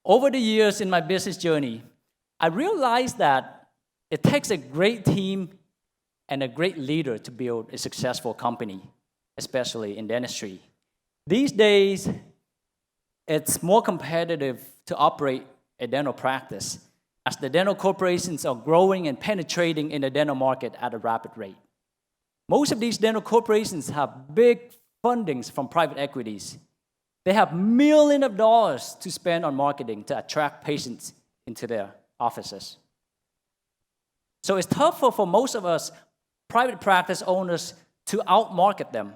Over the years in my business journey, I realized that it takes a great team and a great leader to build a successful company, especially in dentistry. These days, it's more competitive to operate a dental practice as the dental corporations are growing and penetrating in the dental market at a rapid rate. Most of these dental corporations have big fundings from private equities. They have millions of dollars to spend on marketing to attract patients into their offices. So it's tougher for most of us private practice owners to outmarket them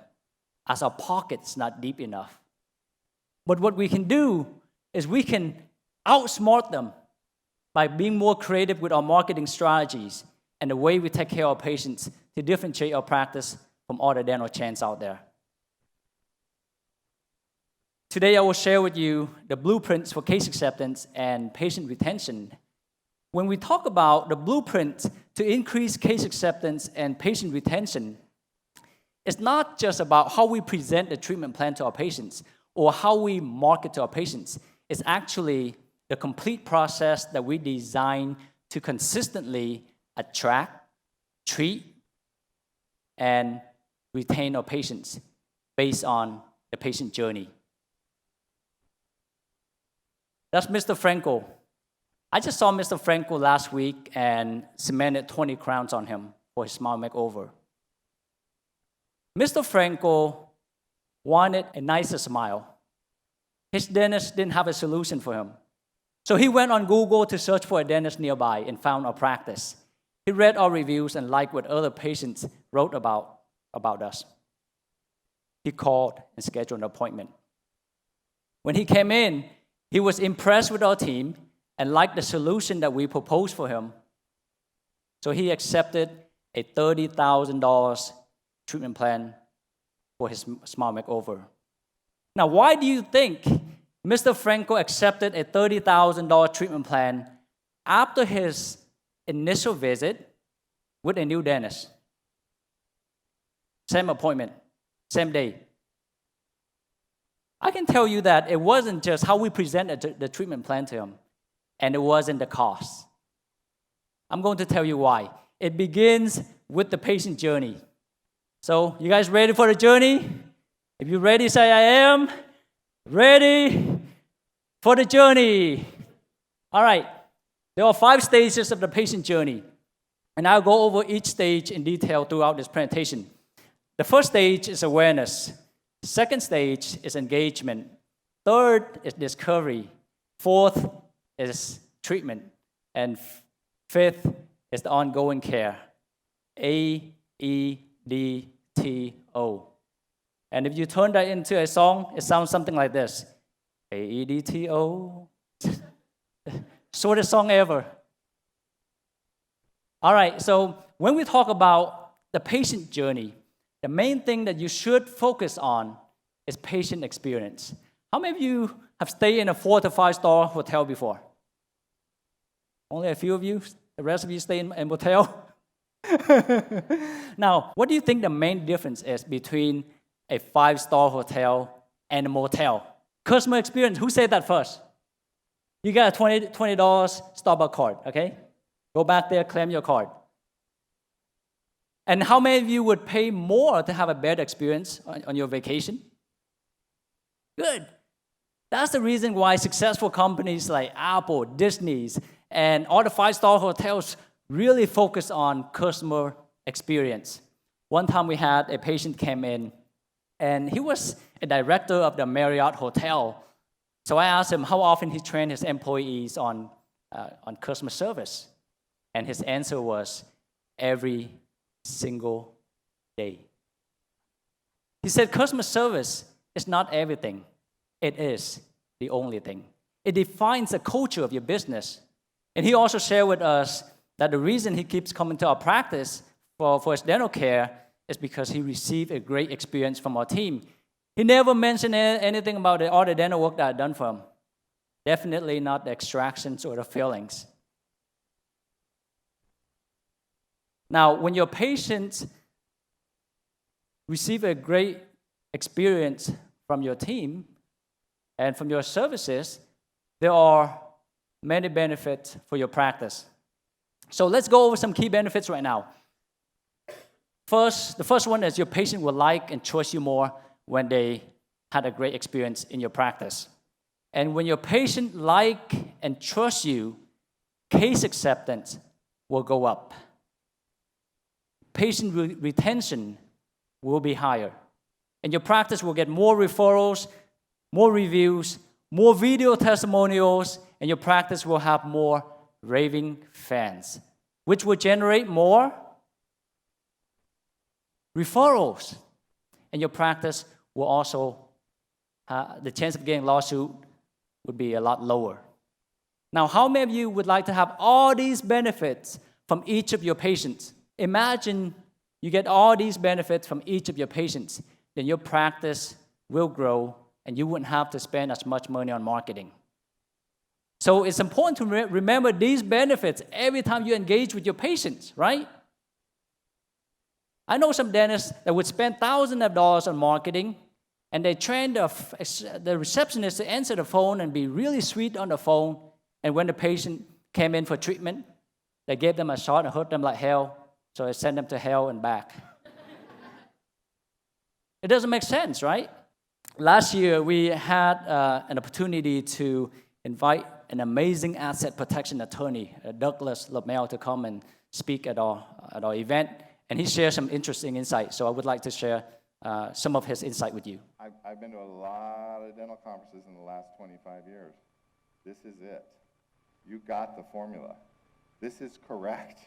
as our pocket's not deep enough. But what we can do is we can outsmart them by being more creative with our marketing strategies and the way we take care of our patients to differentiate our practice from other dental chains out there. Today, I will share with you the blueprints for case acceptance and patient retention. When we talk about the blueprint to increase case acceptance and patient retention, it's not just about how we present the treatment plan to our patients or how we market to our patients. It's actually the complete process that we design to consistently attract, treat, and retain our patients based on the patient journey. That's Mr. Franco. I just saw Mr. Franco last week and cemented 20 crowns on him for his smile makeover. Mr. Franco wanted a nicer smile. His dentist didn't have a solution for him. So he went on Google to search for a dentist nearby and found our practice. He read our reviews and liked what other patients wrote about us. He called and scheduled an appointment. When he came in, he was impressed with our team and liked the solution that we proposed for him. So he accepted a $30,000 treatment plan for his smile makeover. Now, why do you think Mr. Franco accepted a $30,000 treatment plan after his initial visit with a new dentist? Same appointment, same day. I can tell you that it wasn't just how we presented the treatment plan to him, and it wasn't the cost. I'm going to tell you why. It begins with the patient journey. So, you guys ready for the journey? If you're ready, say, I am ready for the journey. All right. There are 5 stages of the patient journey, and I'll go over each stage in detail throughout this presentation. The first stage is awareness. Second stage is engagement. Third is discovery. Fourth is treatment. And fifth is the ongoing care. AEDTO. And if you turn that into a song, it sounds something like this. AEDTO. Shortest song ever. All right, so when we talk about the patient journey, the main thing that you should focus on is patient experience. How many of you have stayed in a 4 to 5 star hotel before? Only a few of you? The rest of you stay in a motel? Now, what do you think the main difference is between a 5-star hotel and a motel? Customer experience. Who said that first? You got a $20 Starbucks card, okay? Go back there, claim your card. And how many of you would pay more to have a better experience on your vacation? Good. That's the reason why successful companies like Apple, Disney's, and all the 5-star hotels really focus on customer experience. One time we had a patient came in, and he was a director of the Marriott Hotel. So I asked him how often he trained his employees on customer service. And his answer was, every single day. He said customer service is not everything. It is the only thing. It defines the culture of your business. And he also shared with us that the reason he keeps coming to our practice for his dental care is because he received a great experience from our team. He never mentioned anything about all the dental work that I've done for him. Definitely not the extractions or the fillings. Now, when your patients receive a great experience from your team and from your services, there are many benefits for your practice. So let's go over some key benefits right now. The first one is your patient will like and trust you more when they had a great experience in your practice. And when your patient like and trust you, case acceptance will go up. Patient retention will be higher. And your practice will get more referrals, more reviews, more video testimonials, and your practice will have more raving fans, which will generate more referrals. And your practice will also, the chance of getting a lawsuit would be a lot lower. Now, how many of you would like to have all these benefits from each of your patients? Imagine you get all these benefits from each of your patients, then your practice will grow and you wouldn't have to spend as much money on marketing. So it's important to remember these benefits every time you engage with your patients, right? I know some dentists that would spend thousands of dollars on marketing, and they train the receptionist to answer the phone and be really sweet on the phone. And when the patient came in for treatment, they gave them a shot and hurt them like hell, so they sent them to hell and back. It doesn't make sense, right? Last year, we had an opportunity to invite an amazing asset protection attorney, Douglas LaMelle, to come and speak at our event. And he shared some interesting insight. So I would like to share some of his insight with you. I've been to a lot of dental conferences in the last 25 years. This is it. You got the formula. This is correct.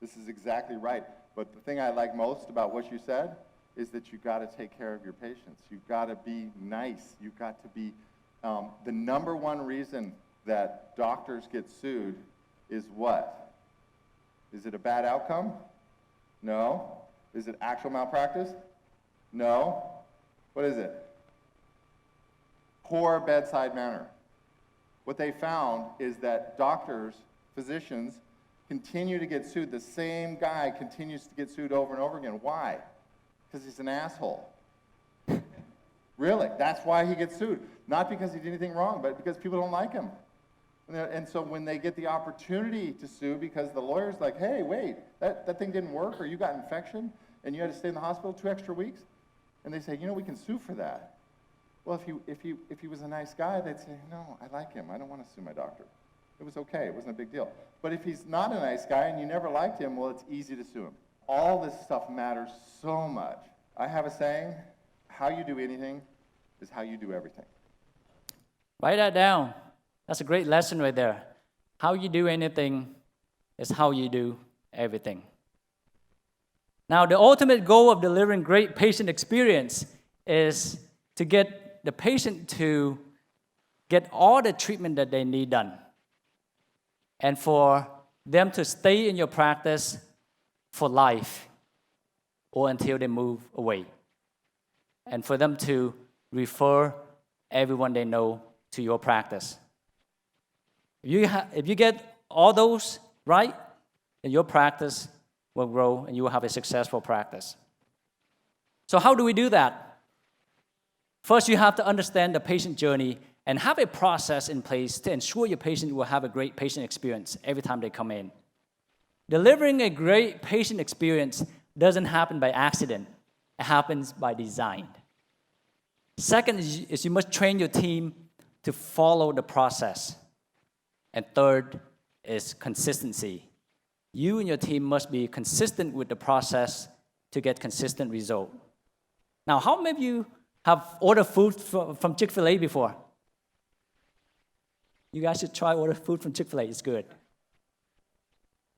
This is exactly right. But the thing I like most about what you said is that you got to take care of your patients. You've got to be nice. You've got to be, the number one reason that doctors get sued is what? Is it a bad outcome? No. Is it actual malpractice? No. What is it? Poor bedside manner. What they found is that doctors, physicians, continue to get sued. The same guy continues to get sued over and over again. Why? Because he's an asshole. Really, that's why he gets sued. Not because he did anything wrong, but because people don't like him. And so when they get the opportunity to sue because the lawyer's like, hey, wait, that thing didn't work, or you got infection, and you had to stay in the hospital 2 extra weeks, and they say, we can sue for that. Well, if he was a nice guy, they'd say, no, I like him. I don't want to sue my doctor. It was okay. It wasn't a big deal. But if he's not a nice guy and you never liked him, well, it's easy to sue him. All this stuff matters so much. I have a saying, how you do anything is how you do everything. Write that down. That's a great lesson right there. How you do anything is how you do everything. Now, the ultimate goal of delivering great patient experience is to get the patient to get all the treatment that they need done, and for them to stay in your practice for life or until they move away, and for them to refer everyone they know to your practice. If you get all those right, then your practice will grow and you will have a successful practice. So how do we do that? First, you have to understand the patient journey and have a process in place to ensure your patient will have a great patient experience every time they come in. Delivering a great patient experience doesn't happen by accident. It happens by design. Second is you must train your team to follow the process. And third is consistency. You and your team must be consistent with the process to get consistent result. Now, how many of you have ordered food from Chick-fil-A before? You guys should try order food from Chick-fil-A. It's good.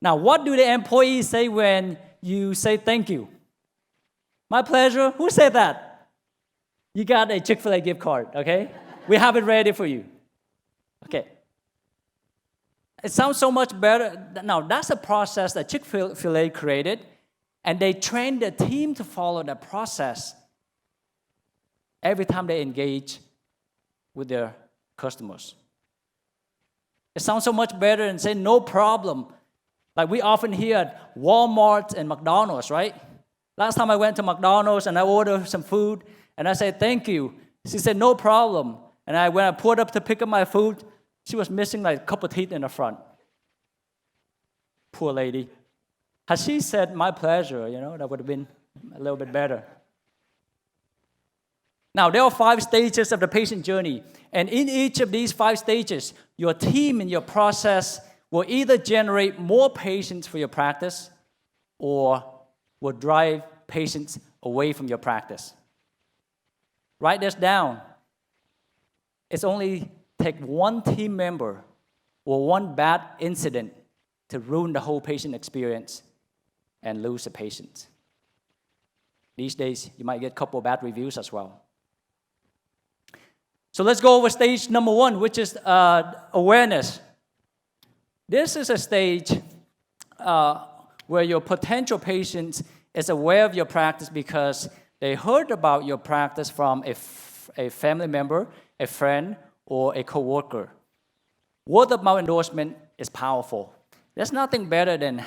Now, what do the employees say when you say thank you? My pleasure. Who said that? You got a Chick-fil-A gift card, okay? We have it ready for you. Okay. It sounds so much better. Now, that's a process that Chick-fil-A created, and they trained the team to follow that process every time they engage with their customers. It sounds so much better than saying no problem. Like we often hear at Walmart and McDonald's, right? Last time I went to McDonald's and I ordered some food and I said, thank you. She said, no problem. And when I pulled up to pick up my food, She was missing like a couple teeth in the front. Poor lady. Had she said, my pleasure, that would have been a little bit better. Now, there are 5 stages of the patient journey. And in each of these 5 stages, your team and your process will either generate more patients for your practice or will drive patients away from your practice. Write this down. It's only take one team member or one bad incident to ruin the whole patient experience and lose the patient. These days, you might get a couple of bad reviews as well. So let's go over stage number 1, which is awareness. This is a stage where your potential patient is aware of your practice because they heard about your practice from a family member, a friend, or a coworker. Word of mouth endorsement is powerful. There's nothing better than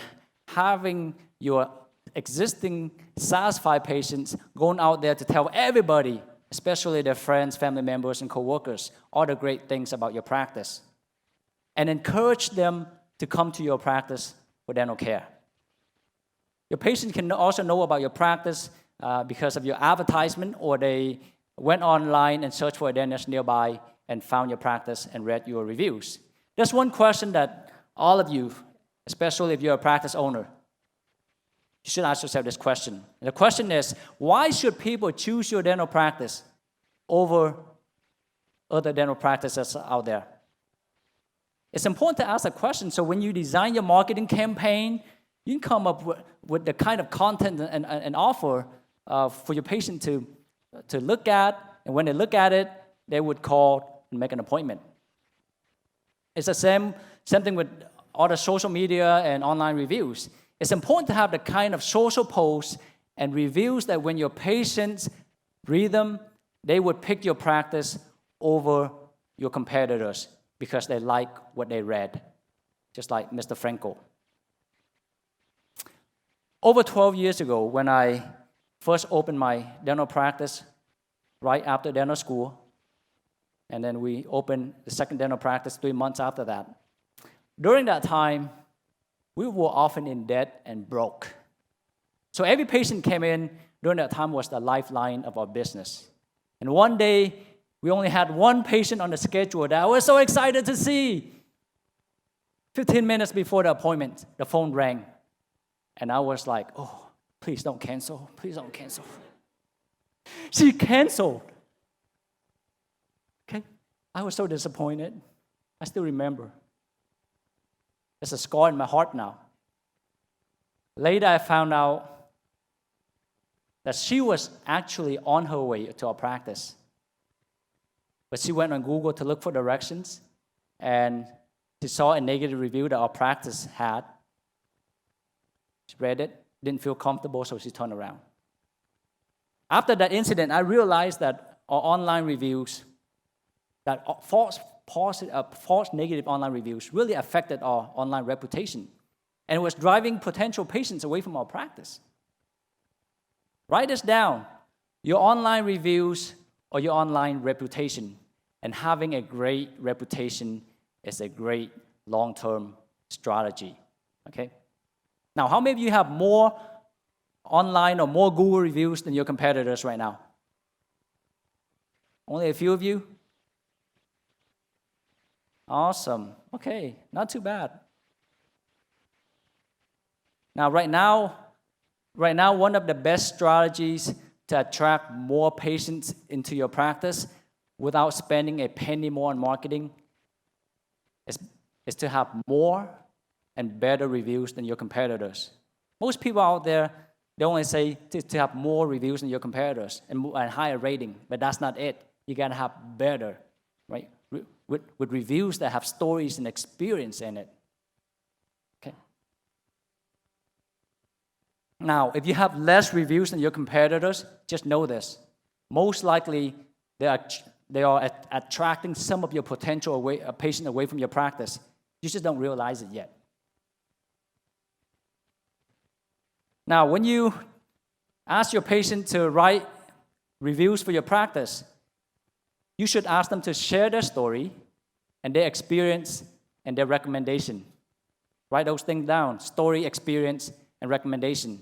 having your existing satisfied patients going out there to tell everybody, especially their friends, family members, and coworkers, all the great things about your practice. And encourage them to come to your practice for dental care. Your patient can also know about your practice because of your advertisement, or they went online and searched for a dentist nearby and found your practice and read your reviews. There's one question that all of you, especially if you're a practice owner, you should ask yourself this question. And the question is, why should people choose your dental practice over other dental practices out there? It's important to ask that question so when you design your marketing campaign, you can come up with the kind of content and offer for your patient to look at, and when they look at it, they would call and make an appointment. It's the same thing with all the social media and online reviews. It's important to have the kind of social posts and reviews that when your patients read them, they would pick your practice over your competitors because they like what they read, just like Mr. Frankel. Over 12 years ago, when I first opened my dental practice, right after dental school, and then we opened the second dental practice 3 months after that. During that time, we were often in debt and broke. So every patient came in during that time was the lifeline of our business. And one day, we only had one patient on the schedule that I was so excited to see. 15 minutes before the appointment, the phone rang. And I was like, oh, please don't cancel. Please don't cancel. She canceled. Okay? I was so disappointed. I still remember. It's a scar in my heart now. Later, I found out that she was actually on her way to our practice. But she went on Google to look for directions, and she saw a negative review that our practice had. She read it, didn't feel comfortable, so she turned around. After that incident, I realized that our online reviews, that false negative online reviews really affected our online reputation, and it was driving potential patients away from our practice. Write this down. Your online reviews or your online reputation. And having a great reputation is a great long-term strategy. Okay? Now, how many of you have more online or more Google reviews than your competitors right now? Only a few of you? Awesome. Okay, not too bad. Now, right now, one of the best strategies to attract more patients into your practice without spending a penny more on marketing is to have more and better reviews than your competitors. Most people out there, they only say to have more reviews than your competitors and higher rating, but that's not it. You gotta have better, right? With reviews that have stories and experience in it. Okay. Now, if you have less reviews than your competitors, just know this. Most likely, they are attracting some of your potential patient away from your practice. You just don't realize it yet. Now, when you ask your patient to write reviews for your practice, you should ask them to share their story and their experience and their recommendation. Write those things down: story, experience, and recommendation.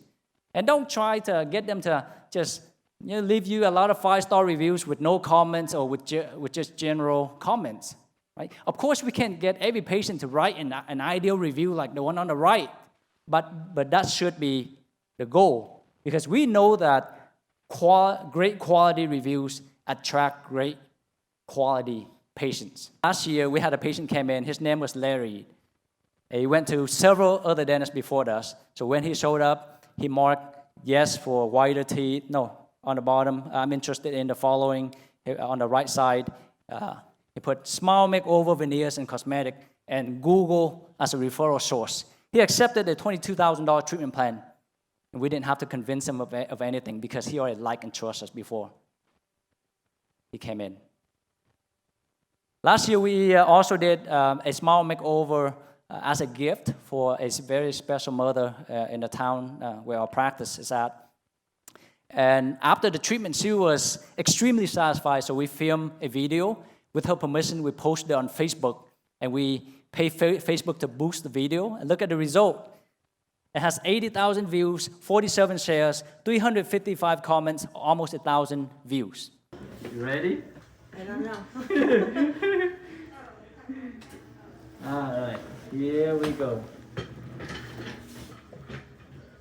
And don't try to get them to just leave you a lot of 5-star reviews with no comments or with just general comments. Right? Of course, we can't get every patient to write an ideal review like the one on the right, but that should be the goal, because we know that great quality reviews attract great quality patients. Last year, we had a patient came in. His name was Larry. He went to several other dentists before us. So when he showed up, he marked yes for whiter teeth. No, on the bottom, I'm interested in the following. On the right side, he put Smile Makeover, veneers, and cosmetic, and Google as a referral source. He accepted a $22,000 treatment plan, and we didn't have to convince him of anything because he already liked and trusted us before he came in. Last year, we also did a Smile Makeover as a gift for a very special mother in the town where our practice is at. And after the treatment, she was extremely satisfied, so we filmed a video. With her permission, we posted it on Facebook, and we paid Facebook to boost the video. And look at the result. It has 80,000 views, 47 shares, 355 comments, almost 1,000 views. You ready? I don't know. All right, here we go.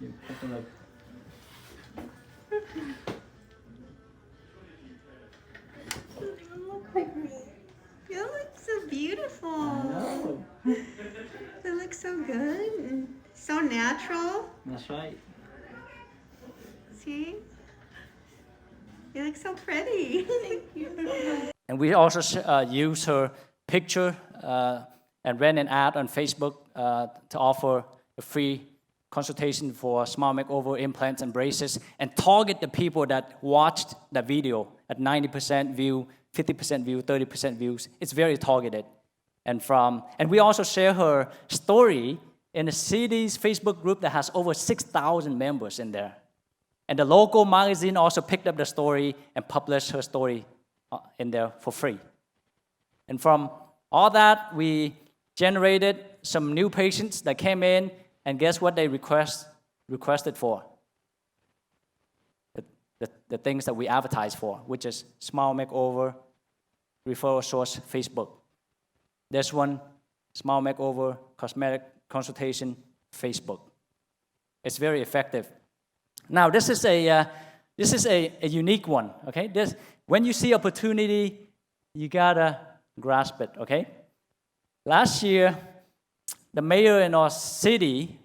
You take a look. You look like me. You look so beautiful. No, You look so good and so natural. that's right. See? You look so pretty. Thank you. And we also use her picture and ran an ad on Facebook to offer a free consultation for Smile Makeover implants and braces, and target the people that watched the video at 90% view, 50% view, 30% views. It's very targeted. And we also share her story in the city's Facebook group that has over 6,000 members in there. And the local magazine also picked up the story and published her story in there for free. And from all that, we generated some new patients that came in, and guess what they requested for? The things that we advertise for, which is Smile Makeover, referral source, Facebook. This one, Smile Makeover, cosmetic consultation, Facebook. It's very effective. Now, this is a unique one, okay? When you see opportunity, you gotta grasp it, okay? Last year, the mayor in our city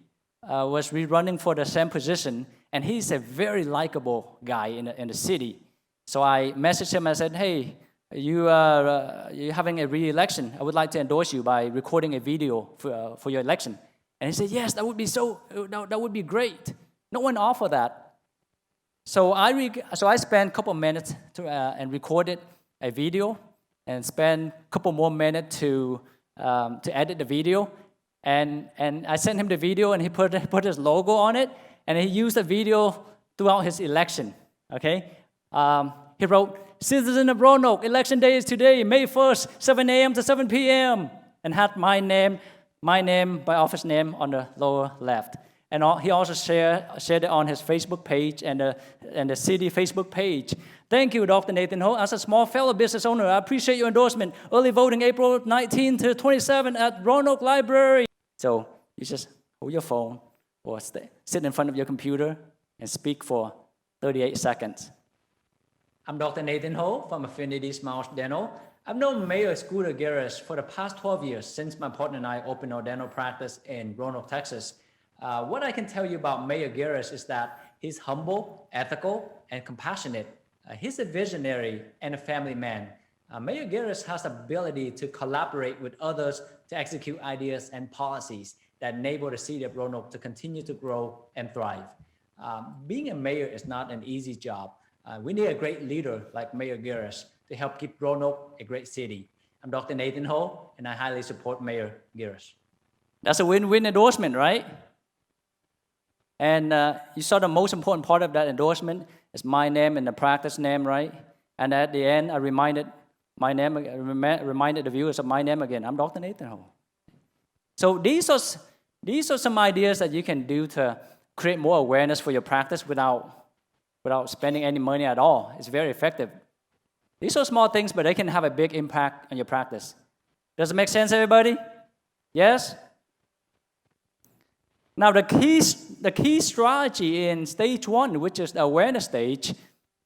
was rerunning for the same position, and he's a very likable guy in the city. So I messaged him and said, hey, you're having a re-election. I would like to endorse you by recording a video for your election. And he said, yes, that would be great. No one offered that. So I spent a couple minutes and recorded a video, and spent a couple more minutes to edit the video. And I sent him the video, and he put his logo on it, and he used the video throughout his election, okay? He wrote, Citizen of Roanoke, election day is today, May 1st, 7 a.m. to 7 p.m., and had my name by office name on the lower left. And he also shared it on his Facebook page and the city Facebook page. Thank you, Dr. Nathan Ho. As a small fellow business owner, I appreciate your endorsement. Early voting April 19 to 27 at Roanoke Library. So you just hold your phone or sit in front of your computer and speak for 38 seconds. I'm Dr. Nathan Ho from Affinity Smiles Dental. I've known Mayor Scooter Garris for the past 12 years since my partner and I opened our dental practice in Roanoke, Texas. What I can tell you about Mayor Garris is that he's humble, ethical, and compassionate. He's a visionary and a family man. Mayor Garris has the ability to collaborate with others to execute ideas and policies that enable the city of Roanoke to continue to grow and thrive. Being a mayor is not an easy job. We need a great leader like Mayor Garris to help keep Roanoke a great city. I'm Dr. Nathan Ho, and I highly support Mayor Garris. That's a win-win endorsement, right? And you saw the most important part of that endorsement is my name and the practice name, right? And at the end, I reminded My name, reminded the viewers of my name again. I'm Dr. Nathan Ho. So these are some ideas that you can do to create more awareness for your practice without spending any money at all. It's very effective. These are small things, but they can have a big impact on your practice. Does it make sense, everybody? Yes? Now, the key strategy in stage 1, which is the awareness stage,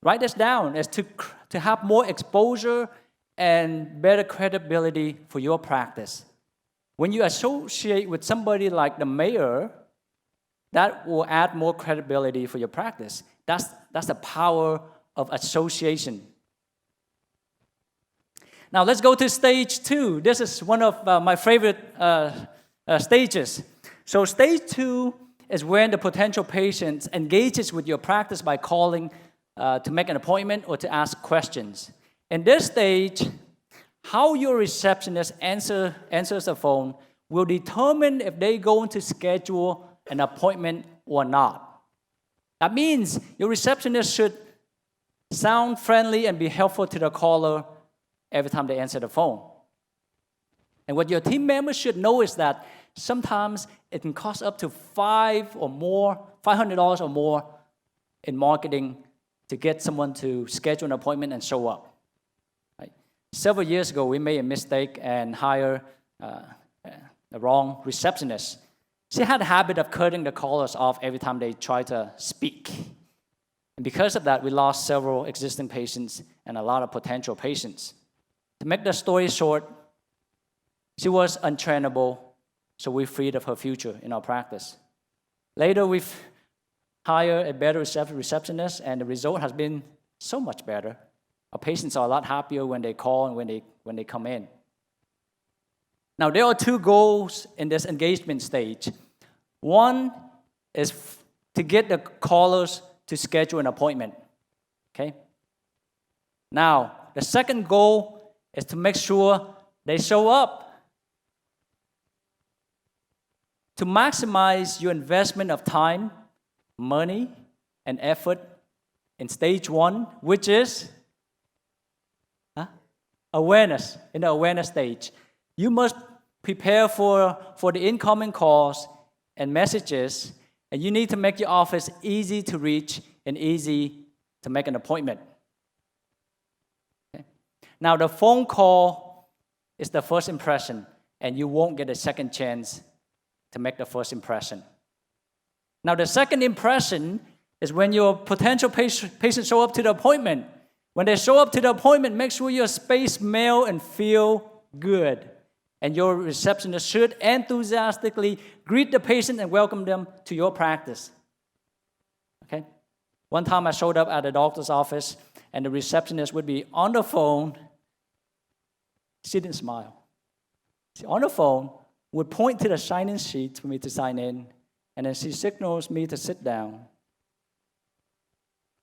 write this down, is to have more exposure and better credibility for your practice. When you associate with somebody like the mayor, that will add more credibility for your practice. That's the power of association. Now let's go to stage 2. This is one of my favorite stages. So stage 2 is when the potential patient engages with your practice by calling to make an appointment or to ask questions. In this stage, how your receptionist answers the phone will determine if they're going to schedule an appointment or not. That means your receptionist should sound friendly and be helpful to the caller every time they answer the phone. And what your team members should know is that sometimes it can cost up to $500 or more in marketing to get someone to schedule an appointment and show up. Right? Several years ago, we made a mistake and hired the wrong receptionist. She had a habit of cutting the callers off every time they tried to speak. And because of that, we lost several existing patients and a lot of potential patients. To make the story short, she was untrainable, so we freed up her future in our practice. Later, we've hired a better receptionist, and the result has been so much better. Our patients are a lot happier when they call and when they come in. Now, there are 2 goals in this engagement stage. One is to get the callers to schedule an appointment. Okay? Now, the second goal is to make sure they show up. To maximize your investment of time, money, and effort in stage 1, which is awareness, in the awareness stage. You must prepare for the incoming calls and messages, and you need to make your office easy to reach and easy to make an appointment. Okay? Now, the phone call is the first impression, and you won't get a second chance to make the first impression. Now, the second impression is when your potential patients show up to the appointment. When they show up to the appointment, make sure your space smell and feel good. And your receptionist should enthusiastically greet the patient and welcome them to your practice. Okay? One time I showed up at a doctor's office, and the receptionist would be on the phone. She didn't smile. She, on the phone, would point to the sign-in sheet for me to sign in, and then she signals me to sit down.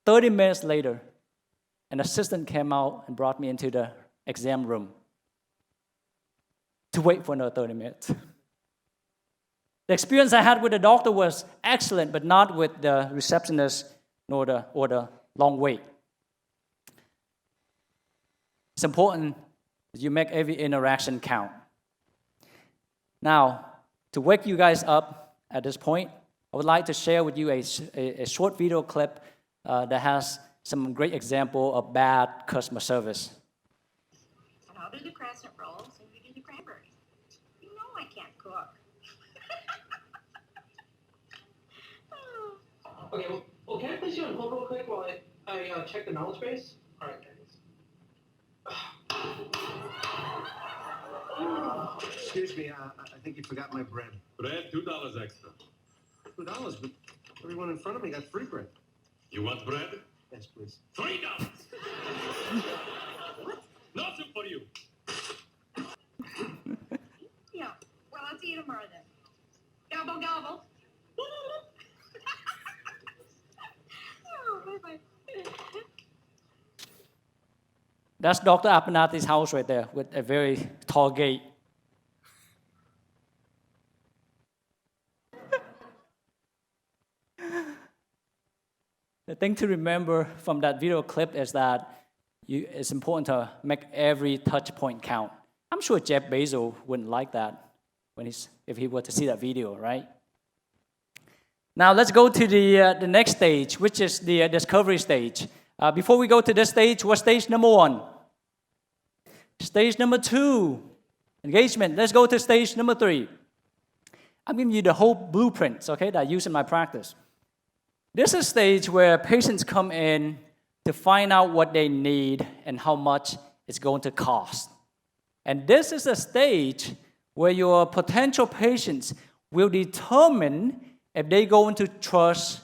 30 minutes later, an assistant came out and brought me into the exam room to wait for another 30 minutes. The experience I had with the doctor was excellent, but not with the receptionist or the long wait. It's important that you make every interaction count. Now, to wake you guys up at this point, I would like to share with you a short video clip that has some great example of bad customer service. And I'll do the crescent rolls and you do the cranberries. You know I can't cook. Okay, well, can I place you on hold real quick while I check the knowledge base? All right, thanks. Excuse me, I think you forgot my bread. Bread, $2 extra. $2, but everyone in front of me got free bread. You want bread? Yes, please. $3. Nothing for you. Yeah. Well, I'll see you tomorrow then. Gobble, gobble. Oh, bye-bye. That's Dr. Apanati's house right there with a very tall gate. The thing to remember from that video clip is that it's important to make every touch point count. I'm sure Jeff Bezos wouldn't like that if he were to see that video, right? Now let's go to the next stage, which is the discovery stage. Before we go to this stage, what's stage number 1? Stage number 2, engagement. Let's go to stage number 3. I'm giving you the whole blueprints, okay, that I use in my practice. This is a stage where patients come in to find out what they need and how much it's going to cost. And this is a stage where your potential patients will determine if they're going to trust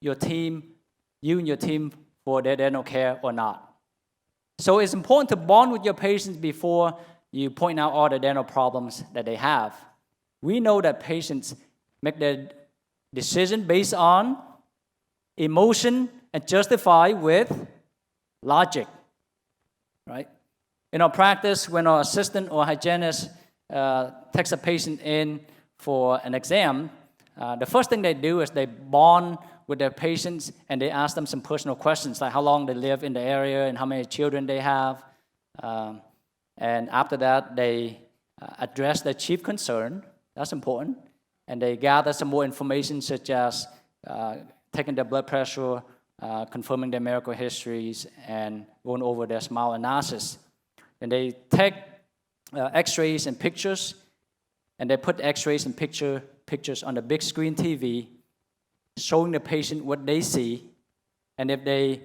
your team, you and your team, for their dental care or not. So it's important to bond with your patients before you point out all the dental problems that they have. We know that patients make their decision based on emotion and justify with logic, right? In our practice, when our assistant or hygienist takes a patient in for an exam, the first thing they do is they bond with their patients and they ask them some personal questions like how long they live in the area and how many children they have. And after that, they address their chief concern. That's important. And they gather some more information such as taking their blood pressure, confirming their medical histories, and going over their smile analysis. And they take x-rays and pictures, and they put x-rays and pictures on the big screen TV, showing the patient what they see. And if they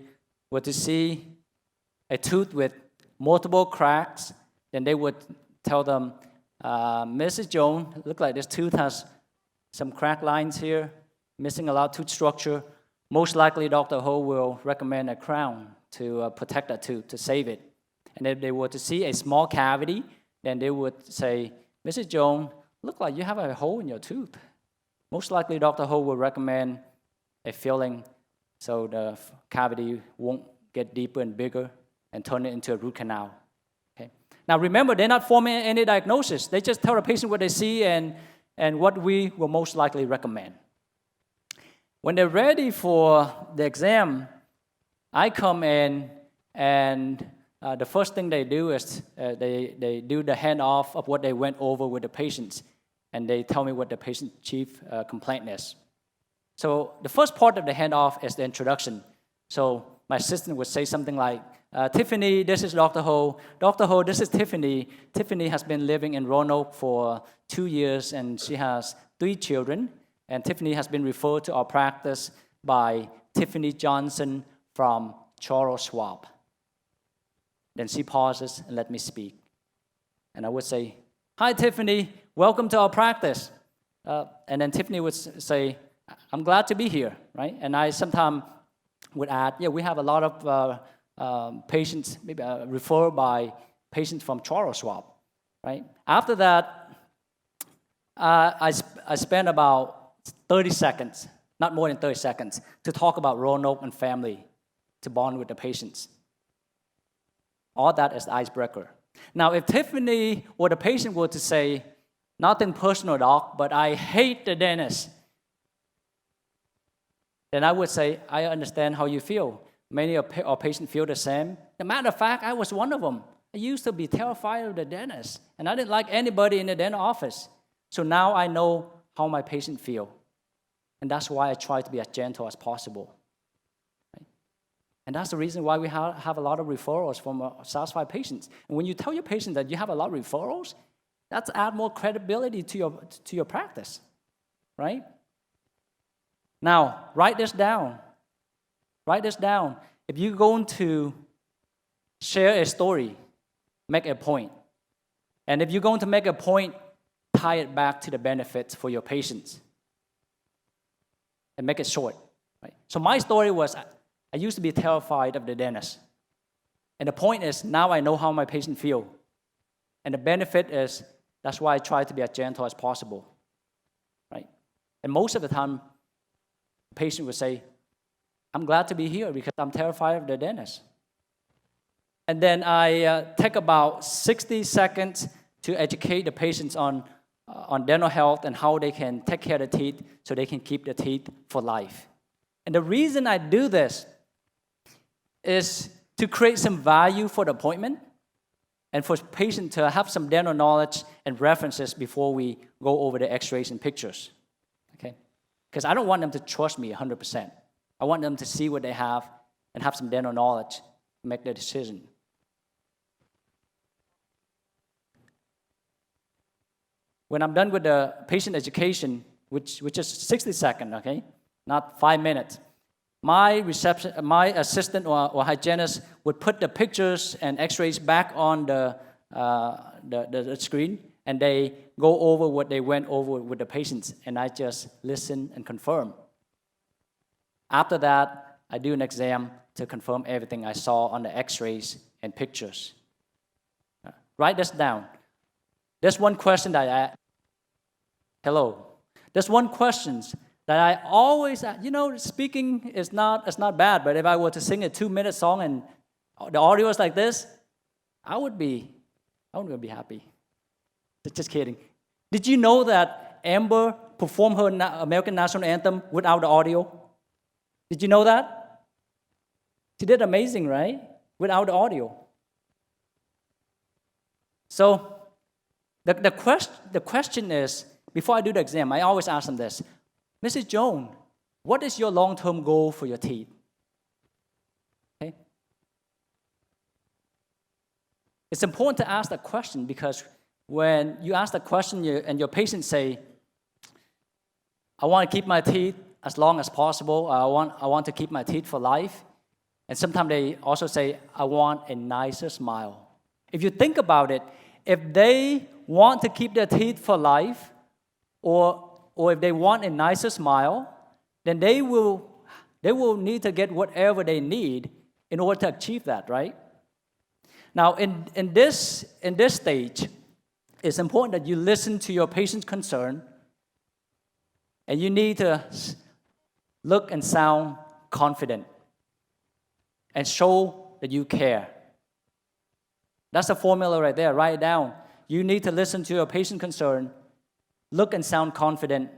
were to see a tooth with multiple cracks, then they would tell them, Mrs. Jones, look like this tooth has some crack lines here, missing a lot of tooth structure. Most likely, Dr. Ho will recommend a crown to protect that tooth, to save it. And if they were to see a small cavity, then they would say, Mrs. Jones, look like you have a hole in your tooth. Most likely, Dr. Ho will recommend a filling so the cavity won't get deeper and bigger and turn it into a root canal. Okay? Now remember, they're not forming any diagnosis. They just tell the patient what they see and what we will most likely recommend. When they're ready for the exam, I come in and the first thing they do is they do the handoff of what they went over with the patients, and they tell me what the patient's chief complaint is. So the first part of the handoff is the introduction. So my assistant would say something like, Tiffany, this is Dr. Ho. Dr. Ho, this is Tiffany. Tiffany has been living in Roanoke for 2 years, and she has 3 children. And Tiffany has been referred to our practice by Tiffany Johnson from Charles Schwab. Then she pauses and let me speak. And I would say, hi, Tiffany, welcome to our practice. And then Tiffany would say, I'm glad to be here, right? And I sometimes would add, yeah, we have a lot of patients, maybe referred by patients from Charles Schwab, right? After that, I spent about 30 seconds, not more than 30 seconds, to talk about Roanoke and family, to bond with the patients. All that is the icebreaker. Now, if Tiffany or the patient were to say, nothing personal, doc, but I hate the dentist, then I would say, I understand how you feel. Many of our patients feel the same. As a matter of fact, I was one of them. I used to be terrified of the dentist, and I didn't like anybody in the dental office. So now I know how my patient feel. And that's why I try to be as gentle as possible. Right? And that's the reason why we have a lot of referrals from satisfied patients. And when you tell your patient that you have a lot of referrals, that's add more credibility to your practice, right? Now, write this down. Write this down. If you're going to share a story, make a point. And if you're going to make a point, tie it back to the benefits for your patients. And make it short. Right? So my story was, I used to be terrified of the dentist. And the point is, now I know how my patient feel. And the benefit is, that's why I try to be as gentle as possible. Right? And most of the time, the patient would say, I'm glad to be here because I'm terrified of the dentist. And then I take about 60 seconds to educate the patients on dental health and how they can take care of the teeth so they can keep the teeth for life. And the reason I do this is to create some value for the appointment and for patient to have some dental knowledge and references before we go over the x-rays and pictures, okay? Because I don't want them to trust me 100%. I want them to see what they have and have some dental knowledge to make their decision. When I'm done with the patient education, which is 60 seconds, okay, not 5 minutes, my assistant or hygienist would put the pictures and x-rays back on the screen, and they go over what they went over with the patients, and I just listen and confirm. After that, I do an exam to confirm everything I saw on the x-rays and pictures. Write this down. There's one question that I There's one question that I always ask. You know, speaking is not bad, but if I were to sing a 2-minute song and the audio is like this, I wouldn't be happy. Just kidding. Did you know that Amber performed her American National Anthem without the audio? Did you know that? She did amazing, right? Without the audio. So the question is, before I do the exam, I always ask them this: Mrs. Jones, what is your long-term goal for your teeth? Okay? It's important to ask that question, because when you ask that question and your patients say, I want to keep my teeth as long as possible, I want to keep my teeth for life, and sometimes they also say, I want a nicer smile. If you think about it, if they want to keep their teeth for life, or if they want a nicer smile, then they will need to get whatever they need in order to achieve that, right? Now, in this stage, it's important that you listen to your patient's concern, and you need to look and sound confident and show that you care. That's the formula right there. Write it down. You need to listen to your patient concern, look and sound confident,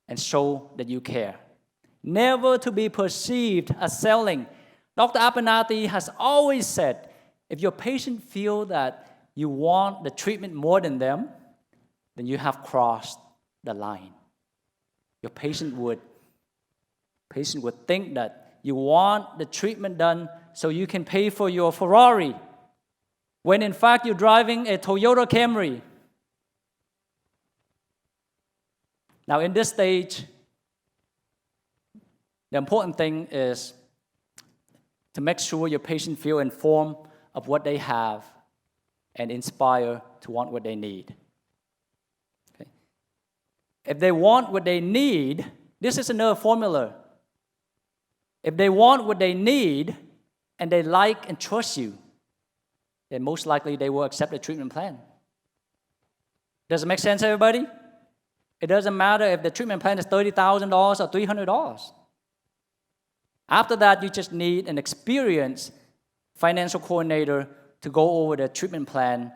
and show that you care. Never to be perceived as selling. Dr. Abernathy has always said, if your patient feel that you want the treatment more than them, then you have crossed the line. Your patient would think that you want the treatment done so you can pay for your Ferrari, when in fact you're driving a Toyota Camry. Now, in this stage, the important thing is to make sure your patient feel informed of what they have and inspired to want what they need. Okay. If they want what they need, this is another formula. If they want what they need and they like and trust you, then most likely they will accept the treatment plan. Does it make sense, everybody? It doesn't matter if the treatment plan is $30,000 or $300. After that, you just need an experienced financial coordinator to go over the treatment plan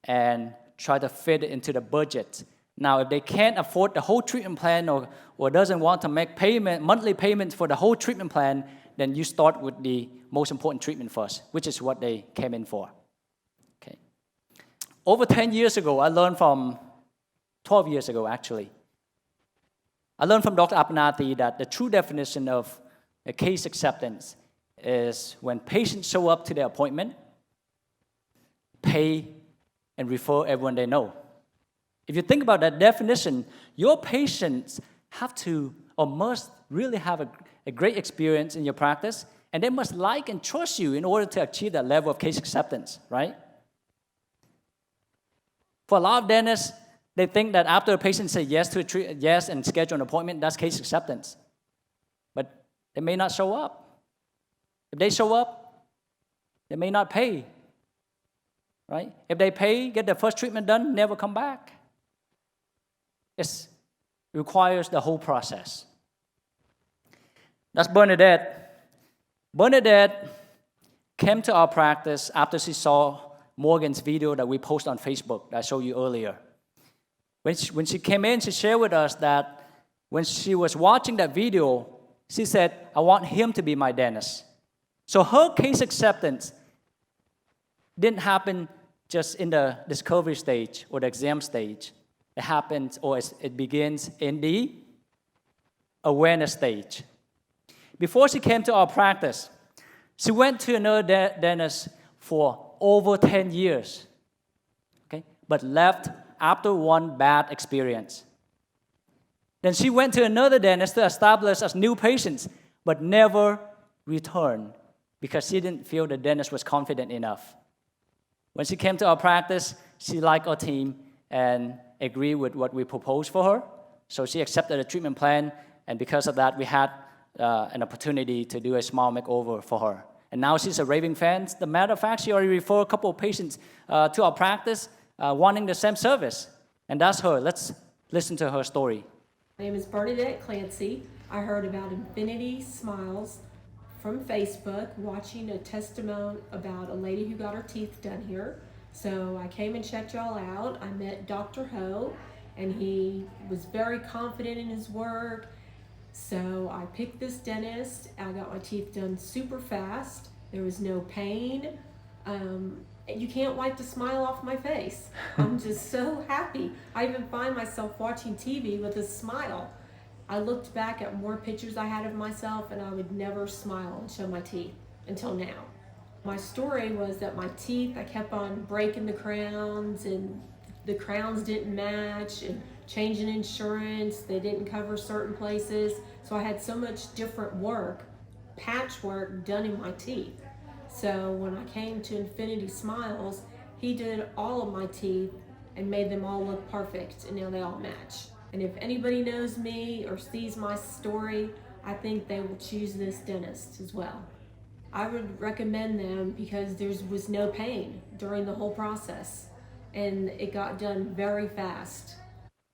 and try to fit it into the budget. Now, if they can't afford the whole treatment plan or doesn't want to make monthly payments for the whole treatment plan, then you start with the most important treatment first, which is what they came in for. Okay. Over 10 years ago, 12 years ago actually, I learned from Dr. Abernathy that the true definition of a case acceptance is when patients show up to their appointment, pay, and refer everyone they know. If you think about that definition, your patients have to or must really have a great experience in your practice, and they must like and trust you in order to achieve that level of case acceptance, right? For a lot of dentists, they think that after a patient says yes and schedule an appointment, that's case acceptance. But they may not show up. If they show up, they may not pay, right? If they pay, get their first treatment done, never come back. It requires the whole process. That's Bernadette. Bernadette came to our practice after she saw Morgan's video that we posted on Facebook that I showed you earlier. When she came in, she shared with us that when she was watching that video, she said, I want him to be my dentist. So her case acceptance didn't happen just in the discovery stage or the exam stage. It happens, or it begins in the awareness stage. Before she came to our practice, she went to another dentist for over 10 years, okay, but left after one bad experience. Then she went to another dentist to establish as new patients, but never returned because she didn't feel the dentist was confident enough. When she came to our practice, she liked our team and agreed with what we proposed for her. So she accepted the treatment plan, and because of that, we had an opportunity to do a small makeover for her. And now she's a raving fan. As a matter of fact, she already referred a couple of patients to our practice wanting the same service. And that's her. Let's listen to her story. My name is Bernadette Clancy. I heard about Infinity Smiles from Facebook, watching a testimony about a lady who got her teeth done here. So I came and checked y'all out. I met Dr. Ho, and he was very confident in his work. So I picked this dentist. I got my teeth done super fast. There was no pain. You can't wipe the smile off my face. I'm just so happy. I even find myself watching TV with a smile. I looked back at more pictures I had of myself, and I would never smile and show my teeth until now. My story was that my teeth, I kept on breaking the crowns, and the crowns didn't match, and changing insurance, they didn't cover certain places. So I had so much different work, patchwork done in my teeth. So when I came to Infinity Smiles, he did all of my teeth and made them all look perfect, and now they all match. And if anybody knows me or sees my story, I think they will choose this dentist as well. I would recommend them because there was no pain during the whole process, and it got done very fast.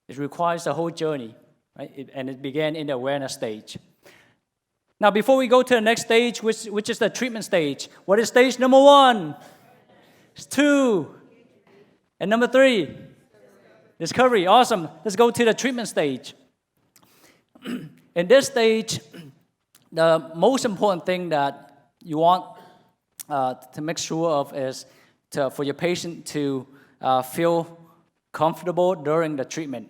It requires a whole journey, right? And it began in the awareness stage. Now, before we go to the next stage, which is the treatment stage, what is stage number 1? It's 2. And number 3? Discovery. Awesome. Let's go to the treatment stage. In this stage, the most important thing that you want to make sure of is for your patient to feel comfortable during the treatment.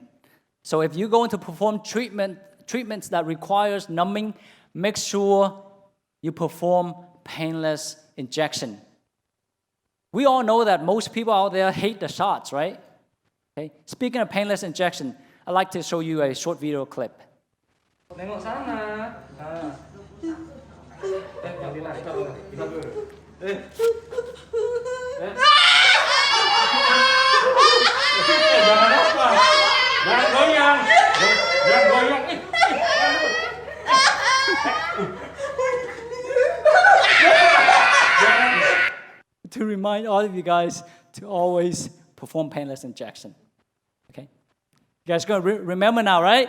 So if you're going to perform treatments that requires numbing, make sure you perform painless injection. We all know that most people out there hate the shots, right? Okay. Speaking of painless injection, I'd like to show you a short video clip. Nengok sana. Yang ditarik dulu. Jangan apa. Jangan goyang. Jangan goyang. To remind all of you guys to always perform painless injection. Okay? You guys going to remember now, right?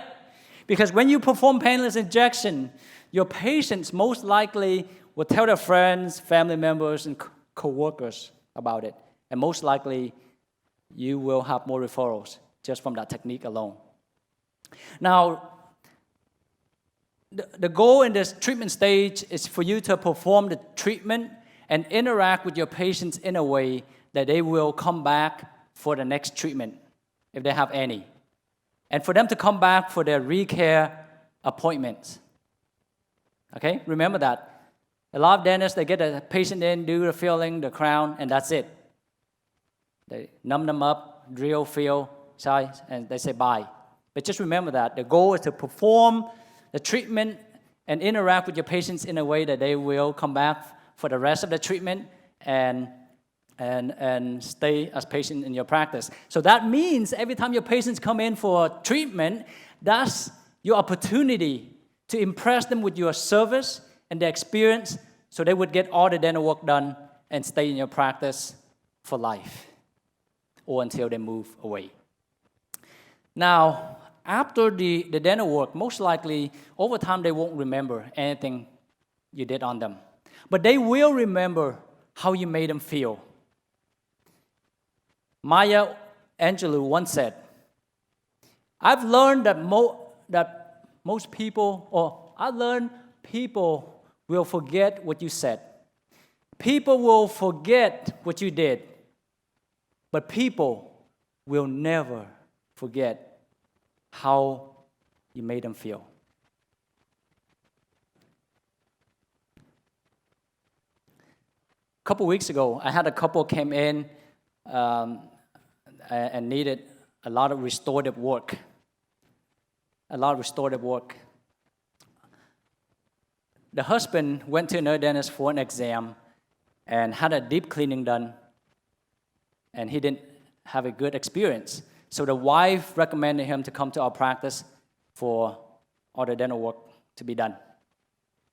Because when you perform painless injection, your patients most likely will tell their friends, family members, and co-workers about it. And most likely, you will have more referrals just from that technique alone. Now, the goal in this treatment stage is for you to perform the treatment and interact with your patients in a way that they will come back for the next treatment, if they have any. And for them to come back for their recare appointments. Okay, remember that. A lot of dentists, they get a patient in, do the filling, the crown, and that's it. They numb them up, drill, fill, size, and they say bye. But just remember that. The goal is to perform the treatment and interact with your patients in a way that they will come back for the rest of the treatment and stay as patient in your practice. So that means every time your patients come in for treatment, that's your opportunity to impress them with your service and their experience so they would get all the dental work done and stay in your practice for life or until they move away. Now, after the dental work, most likely, over time, they won't remember anything you did on them. But they will remember how you made them feel. Maya Angelou once said, I've learned that most people, or I learned people will forget what you said, People will forget what you did, but people will never forget how you made them feel. A couple weeks ago, I had a couple came in and needed a lot of restorative work. The husband went to another dentist for an exam and had a deep cleaning done, and he didn't have a good experience. So the wife recommended him to come to our practice for all the dental work to be done.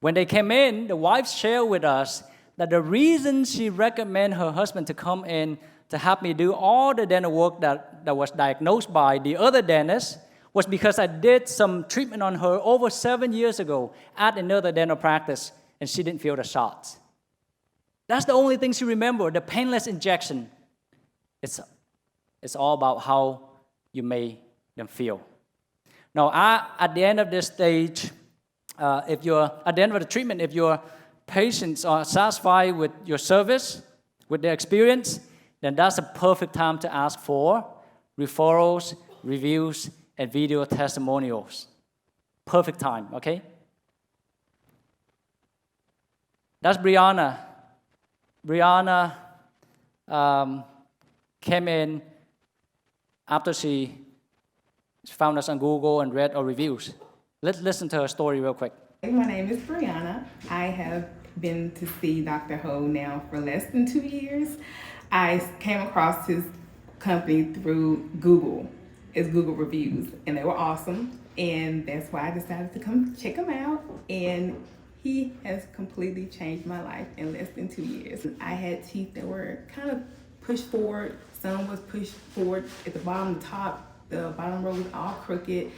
When they came in, the wife shared with us that the reason she recommended her husband to come in to help me do all the dental work that was diagnosed by the other dentist was because I did some treatment on her over 7 years ago at another dental practice, and she didn't feel the shots. That's the only thing she remembered, the painless injection. It's all about how you made them feel. Now, at the end of this stage, if you're at the end of the treatment, if your patients are satisfied with your service, with their experience, then that's a perfect time to ask for referrals, reviews, and video testimonials. Perfect time, okay? That's Brianna. Brianna came in after she found us on Google and read our reviews. Let's listen to her story real quick. My name is Brianna. I have been to see Dr. Ho now for less than 2 years. I came across his company through Google. It's Google reviews, and they were awesome. And that's why I decided to come check him out. And he has completely changed my life in less than 2 years. I had teeth that were kind of pushed forward. Some was pushed forward at the bottom, the top. The bottom row was all crooked.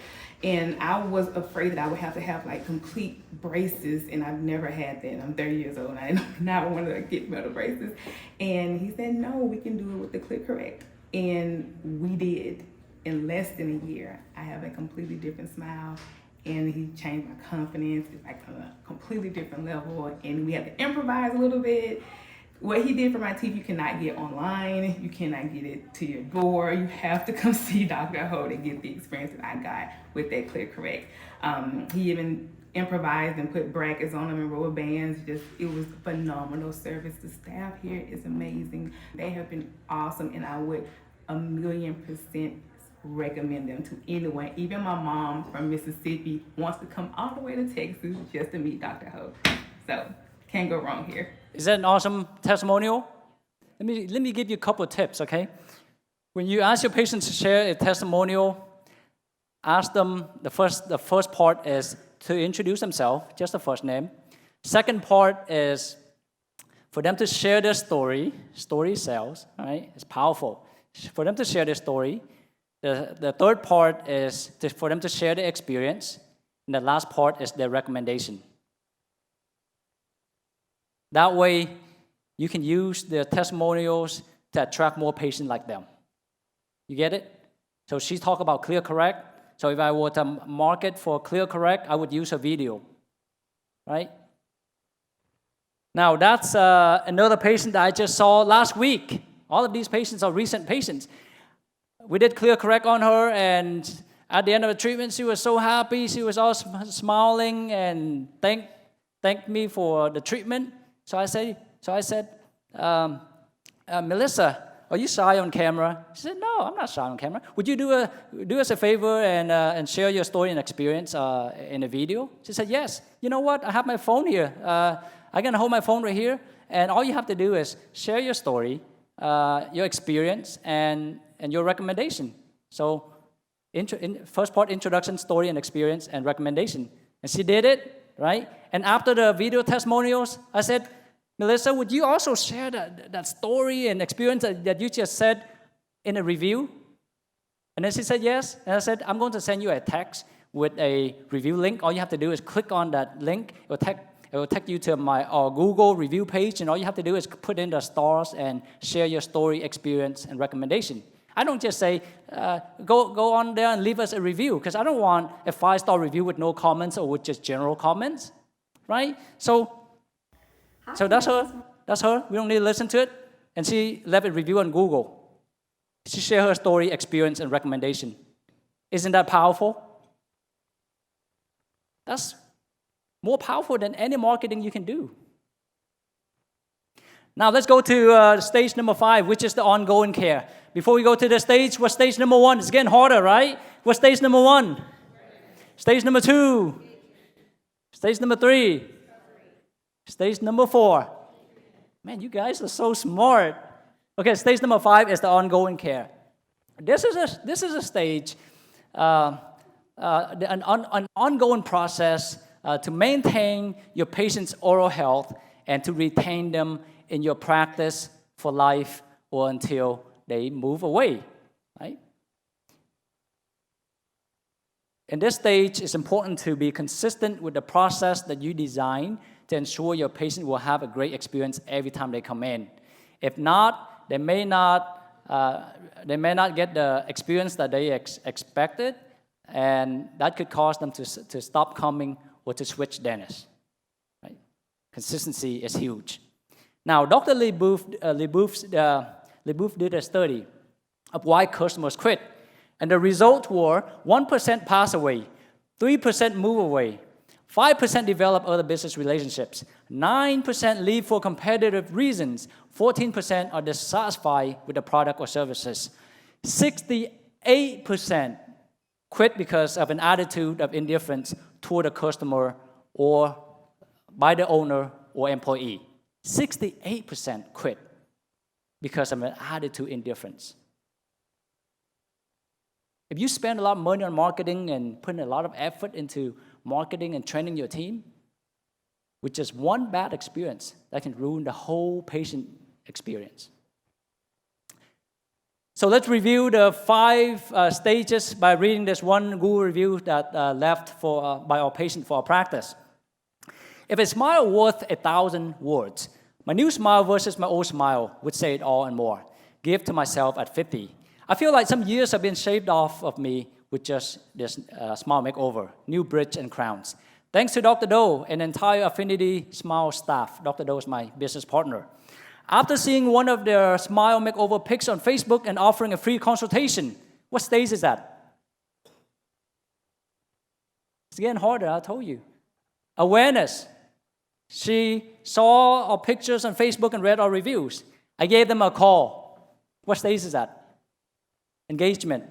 And I was afraid that I would have to have like complete braces, and I've never had that. I'm 30 years old, and I did not want to get metal braces. And he said, no, we can do it with the ClearCorrect. And we did. In less than a year, I have a completely different smile, and he changed my confidence. It's like on a completely different level, and we had to improvise a little bit. What he did for my teeth, you cannot get online. You cannot get it to your door. You have to come see Dr. Ho to get the experience that I got with that ClearCorrect. He even improvised and put brackets on them and rubber bands. It was phenomenal service. The staff here is amazing. They have been awesome, and I would 1,000,000% recommend them to anyone. Even my mom from Mississippi wants to come all the way to Texas just to meet Dr. Ho. So, can't go wrong here. Is that an awesome testimonial? Let me give you a couple of tips, okay? When you ask your patients to share a testimonial, ask them, the first part is to introduce themselves, just the first name. Second part is for them to share their story. Story sells, right? It's powerful. For them to share their story. The third part is for them to share their experience. And the last part is their recommendation. That way, you can use their testimonials to attract more patients like them. You get it? So she talked about ClearCorrect. So if I were to market for ClearCorrect, I would use a video, right? Now, that's another patient that I just saw last week. All of these patients are recent patients. We did ClearCorrect on her, and at the end of the treatment, she was so happy. She was all smiling and thanked me for the treatment. So I said, Melissa, are you shy on camera? She said, no, I'm not shy on camera. Would you do us a favor and share your story and experience in a video? She said, yes. You know what? I have my phone here. I'm going to hold my phone right here, and all you have to do is share your story, your experience, and your recommendation. So first part, introduction, story, and experience, and recommendation. And she did it, right? And after the video testimonials, I said, Melissa, would you also share that story and experience that you just said in a review? And then she said yes. And I said, I'm going to send you a text with a review link. All you have to do is click on that link. It will take you to our Google review page, and all you have to do is put in the stars and share your story, experience, and recommendation. I don't just say, go on there and leave us a review, because I don't want a 5-star review with no comments or with just general comments, right? So that's That's her. We don't need to listen to it. And she left a review on Google. She shared her story, experience, and recommendation. Isn't that powerful? That's more powerful than any marketing you can do. Now let's go to stage number 5, which is the ongoing care. Before we go to the stage, what's stage number 1? It's getting harder, right? What's stage number 1? Stage number 2? Stage number 3? Stage number 4? Man, you guys are so smart. Okay, stage number 5 is the ongoing care. This is a stage, an ongoing process to maintain your patient's oral health and to retain them in your practice for life or until they move away, right? In this stage, it's important to be consistent with the process that you design to ensure your patient will have a great experience every time they come in. If not, they may not get the experience that they expected, and that could cause them to stop coming or to switch dentists. Right? Consistency is huge. Now, Dr. LeBouf did a study of why customers quit, and the results were 1% pass away, 3% move away, 5% develop other business relationships, 9% leave for competitive reasons, 14% are dissatisfied with the product or services, 68% quit because of an attitude of indifference toward the customer or by the owner or employee. 68% quit because of an attitude indifference. If you spend a lot of money on marketing and putting a lot of effort into marketing and training your team, with just one bad experience, that can ruin the whole patient experience. So let's review the 5 stages by reading this one Google review that left by our patient for our practice. If a smile worth 1,000 words, my new smile versus my old smile would say it all and more. Give to myself at 50. I feel like some years have been shaved off of me with just this smile makeover, new bridge and crowns. Thanks to Dr. Doe and entire Affinity Smile staff. Dr. Doe is my business partner. After seeing one of their smile makeover pics on Facebook and offering a free consultation, what stage is that? It's getting harder, I told you. Awareness. She saw our pictures on Facebook and read our reviews. I gave them a call. What stage is that? Engagement.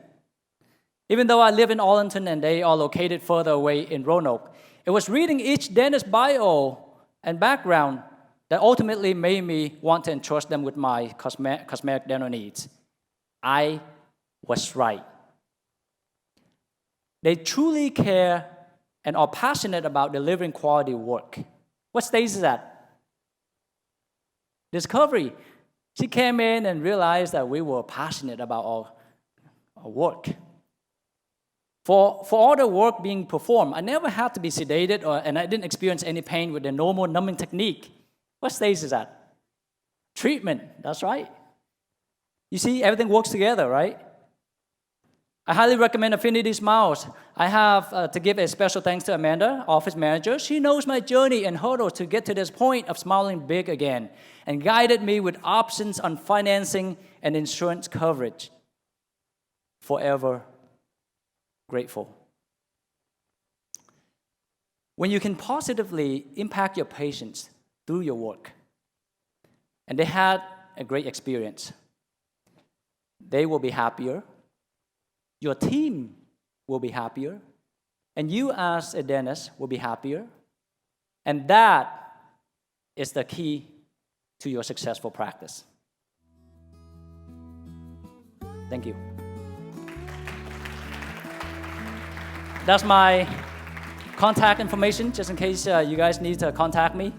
Even though I live in Arlington and they are located further away in Roanoke, it was reading each dentist bio and background that ultimately made me want to entrust them with my cosmetic dental needs. I was right. They truly care and are passionate about delivering quality work. What stage is that? Discovery. She came in and realized that we were passionate about our work. For all the work being performed, I never had to be sedated and I didn't experience any pain with the normal numbing technique. What stage is that? Treatment, that's right. You see, everything works together, right? I highly recommend Affinity Smiles. I have to give a special thanks to Amanda, office manager. She knows my journey and hurdles to get to this point of smiling big again and guided me with options on financing and insurance coverage. Forever grateful. When you can positively impact your patients through your work, and they had a great experience, they will be happier, your team will be happier, and you as a dentist will be happier, and that is the key to your successful practice. Thank you. That's my contact information, just in case you guys need to contact me.